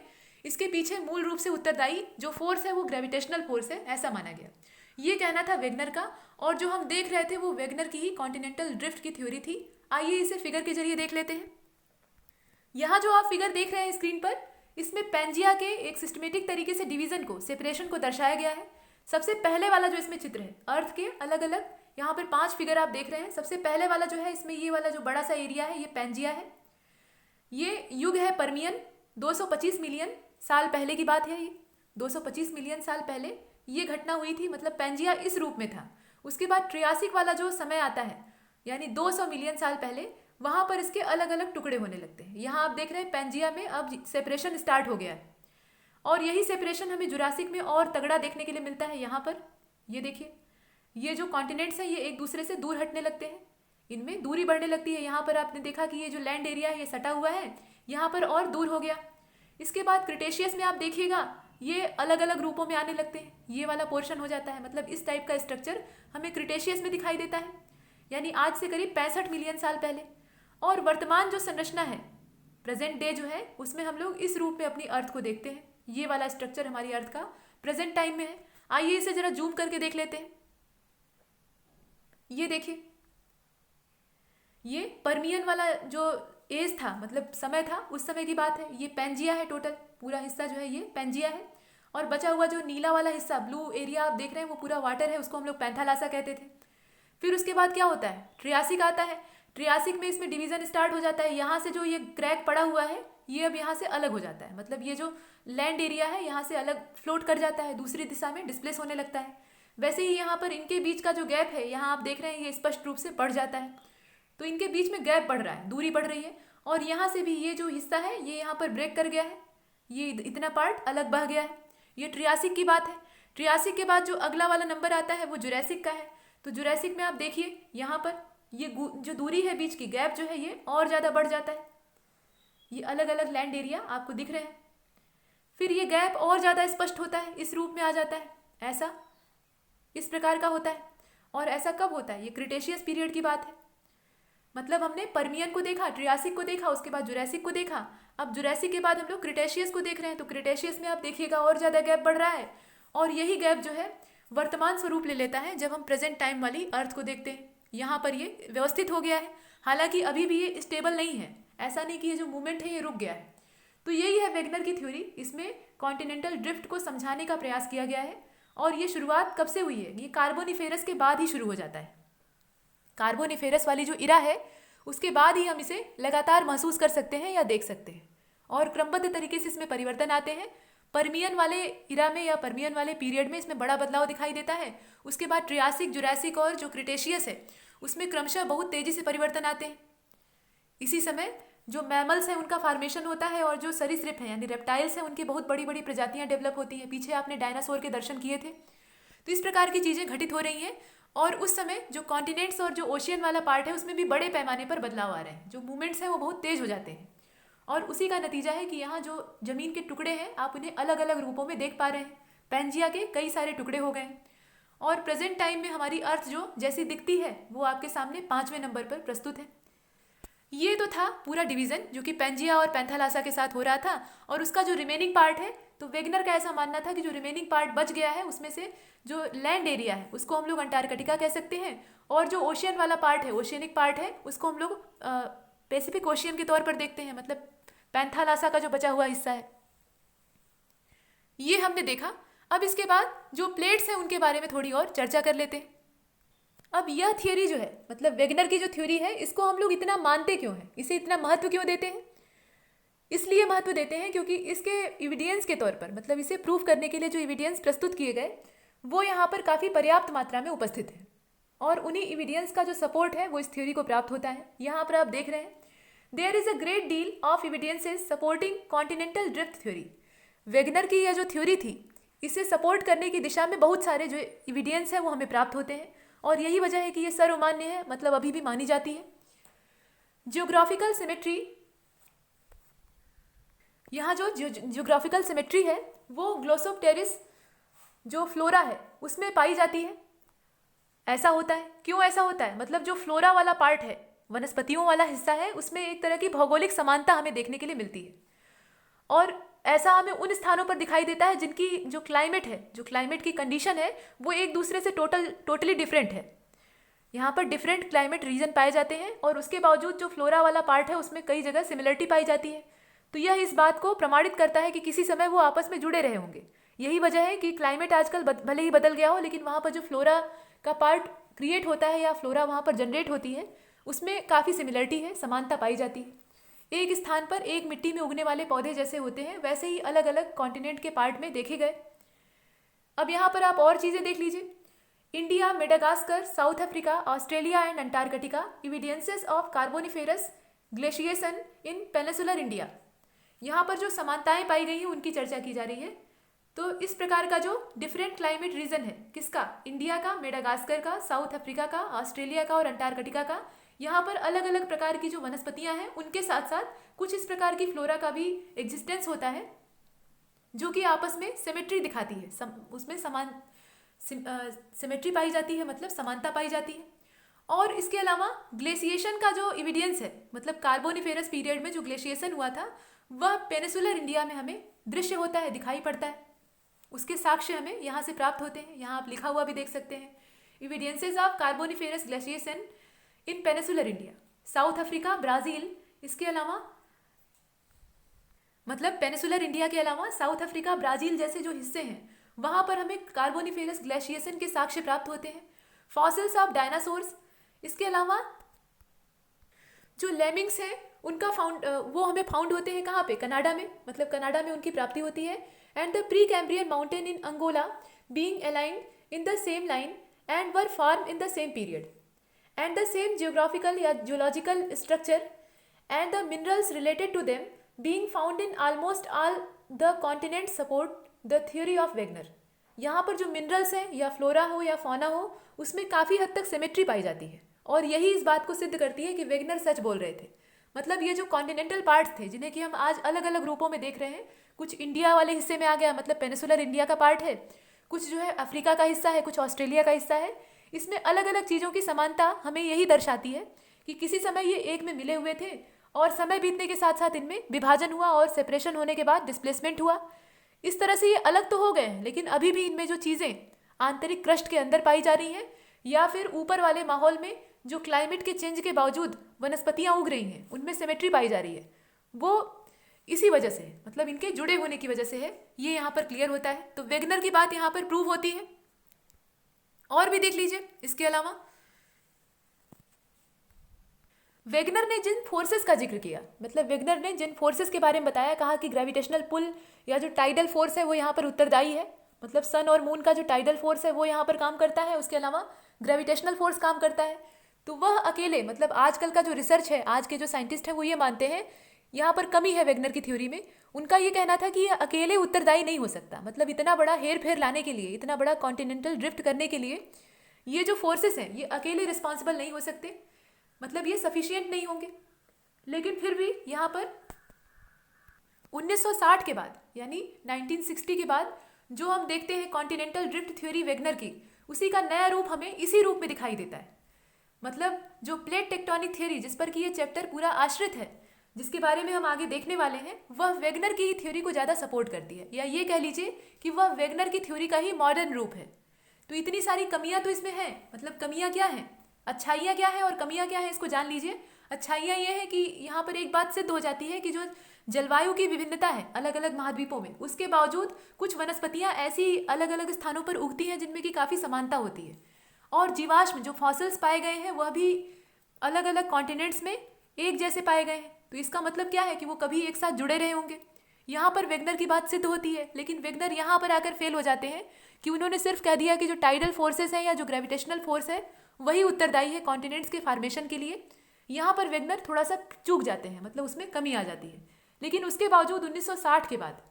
इसके पीछे मूल रूप से उत्तरदायी जो फोर्स है वो ग्रेविटेशनल फोर्स है, ऐसा माना गया। ये कहना था वेगनर का, और जो हम देख रहे थे वो वेगनर की ही कॉन्टिनेंटल ड्रिफ्ट की थ्योरी थी। आइए इसे फिगर के जरिए देख लेते हैं। यहाँ जो आप फिगर देख रहे हैं स्क्रीन पर, इसमें पैंजिया के एक सिस्टमेटिक तरीके से डिवीजन को, सेपरेशन को दर्शाया गया है। सबसे पहले वाला जो इसमें चित्र है, अर्थ के अलग अलग यहाँ पर 5 फिगर आप देख रहे हैं। सबसे पहले वाला जो है, इसमें ये वाला जो बड़ा सा एरिया है ये पैंजिया है। ये युग है परमियन, 225 मिलियन साल पहले की बात है। ये 225 मिलियन साल पहले ये घटना हुई थी, मतलब पैंजिया इस रूप में था। उसके बाद ट्रियासिक वाला जो समय आता है, यानी 200 मिलियन साल पहले, वहाँ पर इसके अलग अलग टुकड़े होने लगते हैं। यहाँ आप देख रहे हैं पैंजिया में अब सेपरेशन स्टार्ट हो गया है, और यही सेपरेशन हमें जुरासिक में और तगड़ा देखने के लिए मिलता है। यहाँ पर ये देखिए, ये जो कॉन्टिनेंट्स हैं ये एक दूसरे से दूर हटने लगते हैं, इनमें दूरी बढ़ने लगती है। यहाँ पर आपने देखा कि ये जो लैंड एरिया है ये सटा हुआ है, यहाँ पर और दूर हो गया। इसके बाद क्रिटेशियस में आप देखिएगा ये अलग अलग रूपों में आने लगते हैं, ये वाला पोर्शन हो जाता है। मतलब इस टाइप का स्ट्रक्चर हमें क्रिटेशियस में दिखाई देता है, यानी आज से करीब 65 मिलियन साल पहले। और वर्तमान जो संरचना है, प्रेजेंट डे जो है, उसमें हम लोग इस रूप में अपनी अर्थ को देखते हैं। ये वाला स्ट्रक्चर हमारी अर्थ का प्रेजेंट टाइम में है। आइए इसे जरा जूम करके देख लेते हैं। ये देखिए, ये परमियन वाला जो एज था, मतलब समय था, उस समय की बात है। ये पैंजिया है, टोटल पूरा हिस्सा जो है ये पैंजिया है, और बचा हुआ जो नीला वाला हिस्सा, ब्लू एरिया आप देख रहे हैं, वो पूरा वाटर है, उसको हम लोग पैंथालासा कहते थे। फिर उसके बाद क्या होता है, ट्रियासिक आता है। ट्रियासिक में इसमें डिवीजन स्टार्ट हो जाता है। यहाँ से जो ये क्रैक पड़ा हुआ है ये अब यहाँ से अलग हो जाता है, मतलब ये जो लैंड एरिया है यहाँ से अलग फ्लोट कर जाता है, दूसरी दिशा में डिस्प्लेस होने लगता है। वैसे ही यहाँ पर इनके बीच का जो गैप है, यहाँ आप देख रहे हैं ये स्पष्ट रूप से बढ़ जाता है। तो इनके बीच में गैप बढ़ रहा है, दूरी बढ़ रही है, और यहाँ से भी ये जो हिस्सा है ये यहाँ पर ब्रेक कर गया है, ये इतना पार्ट अलग बह गया है। ये ट्रियासिक की बात है। ट्रियासिक के बाद जो अगला वाला नंबर आता है वो जुरैसिक का है। तो जुरैसिक में आप देखिए यहाँ पर ये जो दूरी है बीच की, गैप जो है ये और ज़्यादा बढ़ जाता है। ये अलग अलग लैंड एरिया आपको दिख रहे हैं। फिर ये गैप और ज़्यादा स्पष्ट होता है, इस रूप में आ जाता है, ऐसा इस प्रकार का होता है। और ऐसा कब होता है? ये क्रिटेशियस पीरियड की बात है। मतलब हमने पर्मियन को देखा, ट्रियासिक को देखा, उसके बाद जुरैसिक को देखा, अब जुरैसिक के बाद हम लोग क्रिटेशियस को देख रहे हैं। तो क्रिटेशियस में आप देखिएगा और ज़्यादा गैप बढ़ रहा है, और यही गैप जो है वर्तमान स्वरूप ले लेता है जब हम प्रेजेंट टाइम वाली अर्थ को देखते हैं। यहाँ पर ये व्यवस्थित हो गया है, हालांकि अभी भी ये स्टेबल नहीं है, ऐसा नहीं कि ये जो मूवमेंट है ये रुक गया है। तो यही है वेगनर की थ्योरी। इसमें कॉन्टिनेंटल ड्रिफ्ट को समझाने का प्रयास किया गया है। और ये शुरुआत कब से हुई है? ये कार्बोनिफेरस के बाद ही शुरू हो जाता है। कार्बोनिफेरस वाली जो इरा है उसके बाद ही हम इसे लगातार महसूस कर सकते हैं या देख सकते हैं, और क्रमबद्ध तरीके से इसमें परिवर्तन आते हैं। पर्मियन वाले इरा में या पर्मियन वाले पीरियड में इसमें बड़ा बदलाव दिखाई देता है। उसके बाद ट्रियासिक, जुरासिक और जो क्रिटेशियस है उसमें क्रमशः बहुत तेजी से परिवर्तन आते हैं। इसी समय जो मैमल्स हैं उनका फॉर्मेशन होता है, और जो सरीसृप हैं यानी रेप्टाइल्स हैं उनकी बहुत बड़ी बड़ी प्रजातियां डेवलप होती हैं। पीछे आपने डायनासोर के दर्शन किए थे। तो इस प्रकार की चीज़ें घटित हो रही हैं, और उस समय जो कॉन्टिनेंट्स और जो ओशियन वाला पार्ट है उसमें भी बड़े पैमाने पर बदलाव आ रहे हैं। जो मूवमेंट्स हैं वो बहुत तेज हो जाते हैं, और उसी का नतीजा है कि यहाँ जो जमीन के टुकड़े हैं आप उन्हें अलग अलग रूपों में देख पा रहे हैं। पैंजिया के कई सारे टुकड़े हो गए हैं, और प्रेजेंट टाइम में हमारी अर्थ जो जैसी दिखती है वो आपके सामने 5वें नंबर पर प्रस्तुत है। ये तो था पूरा डिवीजन जो कि पैंजिया और पैंथालासा के साथ हो रहा था, और उसका जो रिमेनिंग पार्ट है, तो वेगनर का ऐसा मानना था कि जो रिमेनिंग पार्ट बच गया है उसमें से जो लैंड एरिया है उसको हम लोग अंटार्कटिका कह सकते हैं, और जो ओशियन वाला पार्ट है, ओशियनिक पार्ट है, उसको हम लोग पैसिफिक ओशियन के तौर पर देखते हैं, मतलब पैंथालासा का जो बचा हुआ हिस्सा है। ये हमने देखा। अब इसके बाद जो प्लेट्स हैं उनके बारे में थोड़ी और चर्चा कर लेते हैं। अब यह थियोरी जो है, मतलब वेगनर की जो थ्योरी है, इसको हम लोग इतना मानते क्यों हैं, इसे इतना महत्व क्यों देते हैं? इसलिए महत्व देते हैं क्योंकि इसके एविडेंस के तौर पर, मतलब इसे प्रूव करने के लिए जो एविडेंस प्रस्तुत किए गए वो यहाँ पर काफ़ी पर्याप्त मात्रा में उपस्थित है, और उन्हीं एविडेंस का जो सपोर्ट है वो इस थ्योरी को प्राप्त होता है। यहाँ पर आप देख रहे हैं, there is a great deal of evidences supporting continental drift theory. Wegener की यह जो थ्योरी थी इसे सपोर्ट करने की दिशा में बहुत सारे जो एविडेंस है वो हमें प्राप्त होते हैं, और यही वजह है कि ये सर्वमान्य है, मतलब अभी भी मानी जाती है। जियोग्राफिकल सिमेट्री, यहाँ जो जियोग्राफिकल सिमेट्री है वो ग्लोसोप्टेरिस जो फ्लोरा है उसमें पाई जाती है। ऐसा होता है, क्यों ऐसा होता है? मतलब जो फ्लोरा वाला पार्ट है, वनस्पतियों वाला हिस्सा है, उसमें एक तरह की भौगोलिक समानता हमें देखने के लिए मिलती है, और ऐसा हमें उन स्थानों पर दिखाई देता है जिनकी जो क्लाइमेट है, जो क्लाइमेट की कंडीशन है वो एक दूसरे से टोटली डिफरेंट है। यहाँ पर डिफरेंट क्लाइमेट रीजन पाए जाते हैं, और उसके बावजूद जो फ्लोरा वाला पार्ट है उसमें कई जगह सिमिलरिटी पाई जाती है। तो यह इस बात को प्रमाणित करता है कि किसी समय वो आपस में जुड़े रहे होंगे। यही वजह है कि क्लाइमेट आजकल भले ही बदल गया हो, लेकिन वहाँ पर जो फ्लोरा का पार्ट क्रिएट होता है या फ्लोरा वहाँ पर जनरेट होती है उसमें काफ़ी सिमिलरिटी है, समानता पाई जाती है। एक स्थान पर एक मिट्टी में उगने वाले पौधे जैसे होते हैं वैसे ही अलग अलग कॉन्टिनेंट के पार्ट में देखे गए। अब यहाँ पर आप और चीज़ें देख लीजिए। India, Madagascar, south Africa, Australia and Antarctica, evidences of Carboniferous glaciation in peninsular India. यहाँ पर जो समानताएं पाई गई हैं उनकी चर्चा की जा रही है। तो इस प्रकार का जो डिफरेंट क्लाइमेट रीजन है, किसका? इंडिया का, मेडागास्कर का, साउथ अफ्रीका का, ऑस्ट्रेलिया का और अंटार्कटिका का, यहाँ पर अलग अलग प्रकार की जो वनस्पतियाँ हैं उनके साथ साथ कुछ इस प्रकार की फ्लोरा का भी एग्जिस्टेंस होता है जो कि आपस में सिमेट्री दिखाती है, उसमें सिमेट्री पाई जाती है, मतलब समानता पाई जाती है। और इसके अलावा ग्लेशिएशन का जो एविडेंस है, मतलब कार्बोनिफेरस पीरियड में जो ग्लेशिएशन हुआ था वह पेनिसुलर इंडिया में हमें दृश्य होता है, दिखाई पड़ता है, उसके साक्ष्य हमें यहाँ से प्राप्त होते हैं। यहाँ आप लिखा हुआ भी देख सकते हैं, evidences of Carboniferous glaciation in peninsular India, south Africa, Brazil. इसके अलावा मतलब पेनिसुलर इंडिया के अलावा साउथ अफ्रीका, ब्राज़ील जैसे जो हिस्से हैं वहाँ पर हमें कार्बोनिफेरस ग्लेशिएशन के साक्ष्य प्राप्त होते हैं। फॉसिल्स ऑफ डायनासोर्स, इसके अलावा जो लेमिंग्स हैं उनका वो हमें फाउंड होते हैं कहाँ पे? कनाडा में, मतलब कनाडा में उनकी प्राप्ति होती है। And the pre Cambrian mountain in Angola being aligned in the same line and were form in the same period and the same geographical या geological structure and the minerals related to them being found in almost all the continents support the theory of Wegener। यहाँ पर जो मिनरल्स हैं या फ्लोरा हो या फौना हो उसमें काफ़ी हद तक सिमेट्री पाई जाती है, और यही इस बात को सिद्ध करती है कि वेगनर सच बोल रहे थे। मतलब ये जो कॉन्टिनेंटल पार्ट्स थे जिन्हें कि हम आज अलग अलग रूपों में देख रहे हैं, कुछ इंडिया वाले हिस्से में आ गया, मतलब पेनिसुलर इंडिया का पार्ट है, कुछ जो है अफ्रीका का हिस्सा है, कुछ ऑस्ट्रेलिया का हिस्सा है। इसमें अलग अलग चीज़ों की समानता हमें यही दर्शाती है कि किसी समय ये एक में मिले हुए थे और समय बीतने के साथ साथ इनमें विभाजन हुआ और सेपरेशन होने के बाद डिस्प्लेसमेंट हुआ। इस तरह से ये अलग तो हो गए हैं, लेकिन अभी भी इनमें जो चीज़ें आंतरिक क्रस्ट के अंदर पाई जा रही हैं या फिर ऊपर वाले माहौल में जो क्लाइमेट के चेंज के बावजूद वनस्पतियाँ उग रही हैं, उनमें सिमेट्री पाई जा रही है, वो इसी वजह से है, मतलब इनके जुड़े होने की वजह से है। ये यहाँ पर क्लियर होता है। तो वेगनर की बात यहाँ पर प्रूव होती है। और भी देख लीजिए, इसके अलावा वेगनर ने जिन फोर्सेस का जिक्र किया, मतलब वेगनर ने जिन फोर्सेस के बारे में बताया, कहा कि ग्रेविटेशनल पुल या जो टाइडल फोर्स है वो यहाँ पर उत्तरदायी है, मतलब सन और मून का जो टाइडल फोर्स है वो यहाँ पर काम करता है, उसके अलावा ग्रेविटेशनल फोर्स काम करता है। तो वह अकेले, मतलब आजकल का जो रिसर्च है, आज के जो साइंटिस्ट हैं वो ये मानते हैं यहाँ पर कमी है वेगनर की थ्योरी में। उनका ये कहना था कि ये अकेले उत्तरदायी नहीं हो सकता, मतलब इतना बड़ा हेर फेर लाने के लिए, इतना बड़ा कॉन्टिनेंटल ड्रिफ्ट करने के लिए ये जो फोर्सेस हैं ये अकेले रिस्पॉन्सिबल नहीं हो सकते, मतलब ये सफिशिएंट नहीं होंगे। लेकिन फिर भी यहाँ पर 1960 के बाद, यानी 1960 के बाद जो हम देखते हैं कॉन्टिनेंटल ड्रिफ्ट थ्योरी वेगनर की, उसी का नया रूप हमें इसी रूप में दिखाई देता है। मतलब जो प्लेट टेक्टोनिक थ्योरी जिस पर कि ये चैप्टर पूरा आश्रित है, जिसके बारे में हम आगे देखने वाले हैं, वह वेगनर की ही थ्योरी को ज़्यादा सपोर्ट करती है, या ये कह लीजिए कि वह वेगनर की थ्योरी का ही मॉडर्न रूप है। तो इतनी सारी कमियां तो इसमें हैं, मतलब कमियां क्या हैं, अच्छाइयाँ क्या हैं और कमियां क्या हैं, इसको जान लीजिए। अच्छाइयाँ ये है कि यहाँ पर एक बात सिद्ध हो जाती है कि जो जलवायु की विभिन्नता है अलग अलग महाद्वीपों में, उसके बावजूद कुछ वनस्पतियाँ ऐसी अलग अलग स्थानों पर उगती हैं जिनमें कि काफ़ी समानता होती है। और जीवाश्म जो फॉसिल्स पाए गए हैं वह भी अलग अलग कॉन्टिनेंट्स में एक जैसे पाए गए हैं। तो इसका मतलब क्या है कि वो कभी एक साथ जुड़े रहे होंगे। यहाँ पर वेगनर की बात सिद्ध होती है, लेकिन वेगनर यहाँ पर आकर फेल हो जाते हैं कि उन्होंने सिर्फ कह दिया कि जो टाइडल फोर्सेस हैं या जो ग्रेविटेशनल फोर्स है वही उत्तरदायी है कॉन्टिनेंट्स के फॉर्मेशन के लिए। यहाँ पर वेगनर थोड़ा सा चूक जाते हैं, मतलब उसमें कमी आ जाती है। लेकिन उसके बावजूद 1960 के बाद,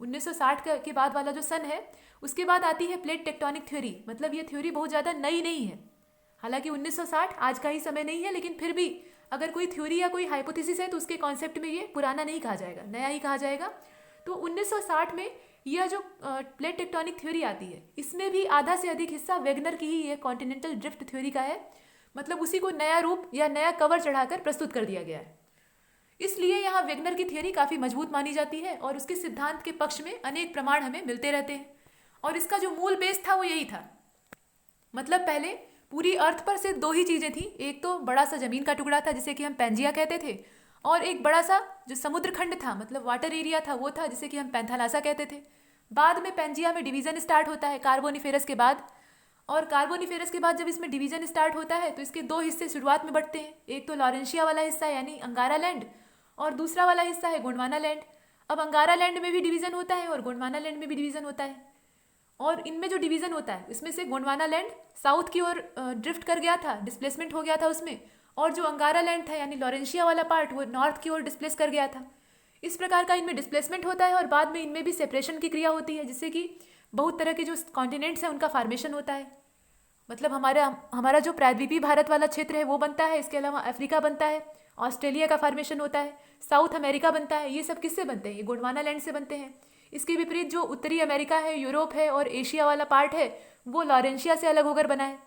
1960 के बाद वाला जो सन है, उसके बाद आती है प्लेट टेक्टोनिक थ्योरी। मतलब ये थ्योरी बहुत ज़्यादा नई नहीं है, हालांकि 1960 आज का ही समय नहीं है, लेकिन फिर भी अगर कोई थ्योरी या कोई हाइपोथेसिस है तो उसके कॉन्सेप्ट में ये पुराना नहीं कहा जाएगा, नया ही कहा जाएगा। तो 1960 में यह जो प्लेट टेक्टोनिक थ्योरी आती है, इसमें भी आधा से अधिक हिस्सा वेगनर की ही ये कॉन्टिनेंटल ड्रिफ्ट थ्योरी का है, मतलब उसी को नया रूप या नया कवर चढ़ाकर प्रस्तुत कर दिया गया है। इसलिए यहाँ वेगनर की थ्योरी काफ़ी मजबूत मानी जाती है और उसके सिद्धांत के पक्ष में अनेक प्रमाण हमें मिलते रहते हैं। और इसका जो मूल बेस था वो यही था, मतलब पहले पूरी अर्थ पर सिर्फ दो ही चीज़ें थी, एक तो बड़ा सा ज़मीन का टुकड़ा था जिसे कि हम पैंजिया कहते थे, और एक बड़ा सा जो समुद्र खंड था, मतलब वाटर एरिया था, वो था जिसे कि हम पैंथालासा कहते थे। बाद में पैंजिया में डिवीज़न स्टार्ट होता है कार्बोनिफेरस के बाद, और कार्बोनिफेरस के बाद जब इसमें डिवीज़न स्टार्ट होता है तो इसके दो हिस्से शुरुआत में बढ़ते हैं, एक तो लॉरेंशिया वाला हिस्सा यानी अंगारा लैंड, और दूसरा वाला हिस्सा है गोंडवाना लैंड। अब अंगारा लैंड में भी डिवीज़न होता है और गोंडवाना लैंड में भी डिवीज़न होता है, और इनमें जो डिवीज़न होता है इसमें से गोंडवाना लैंड साउथ की ओर ड्रिफ्ट कर गया था, डिस्प्लेसमेंट हो गया था उसमें, और जो अंगारा लैंड था यानी लॉरेंशिया वाला पार्ट वो नॉर्थ की ओर डिस्प्लेस कर गया था। इस प्रकार का इनमें डिस्प्लेसमेंट होता है और बाद में इनमें भी सेपरेशन की क्रिया होती है, जिससे कि बहुत तरह के जो कॉन्टिनेंट्स हैं उनका फॉर्मेशन होता है। मतलब हमारा जो प्रायद्वीपीय भारत वाला क्षेत्र है वो बनता है, इसके अलावा अफ्रीका बनता है, ऑस्ट्रेलिया का फॉर्मेशन होता है, साउथ अमेरिका बनता है। ये सब किससे बनते हैं? ये गोंडवाना लैंड से बनते हैं। इसके विपरीत जो उत्तरी अमेरिका है, यूरोप है और एशिया वाला पार्ट है वो लॉरेंशिया से अलग होकर बना है,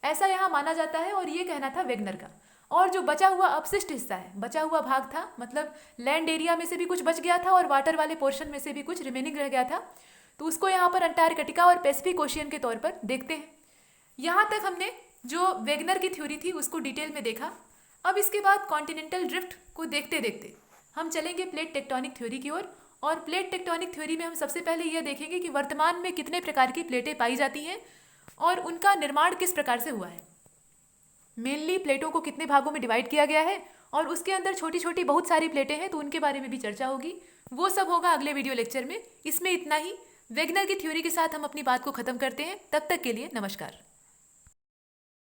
ऐसा यहाँ माना जाता है। और ये कहना था वेगनर का। और जो बचा हुआ अपशिष्ट हिस्सा है, बचा हुआ भाग था, मतलब लैंड एरिया में से भी कुछ बच गया था और वाटर वाले पोर्शन में से भी कुछ रिमेनिंग रह गया था, तो उसको यहाँ पर अंटार्कटिका और पैसिफिक ओशियन के तौर पर देखते हैं। यहाँ तक हमने जो वेगनर की थ्योरी थी उसको डिटेल में देखा। अब इसके बाद कॉन्टिनेंटल ड्रिफ्ट को देखते देखते हम चलेंगे प्लेट टेक्टोनिक थ्योरी की ओर। और प्लेट टेक्टोनिक थ्योरी में हम सबसे पहले यह देखेंगे कि वर्तमान में कितने प्रकार की प्लेटें पाई जाती हैं और उनका निर्माण किस प्रकार से हुआ है। मेनली प्लेटों को कितने भागों में डिवाइड किया गया है और उसके अंदर छोटी छोटी बहुत सारी प्लेटें हैं, तो उनके बारे में भी चर्चा होगी। वो सब होगा अगले वीडियो लेक्चर में। इसमें इतना ही। वेगनर की थ्योरी के साथ हम अपनी बात को खत्म करते हैं। तब तक के लिए नमस्कार।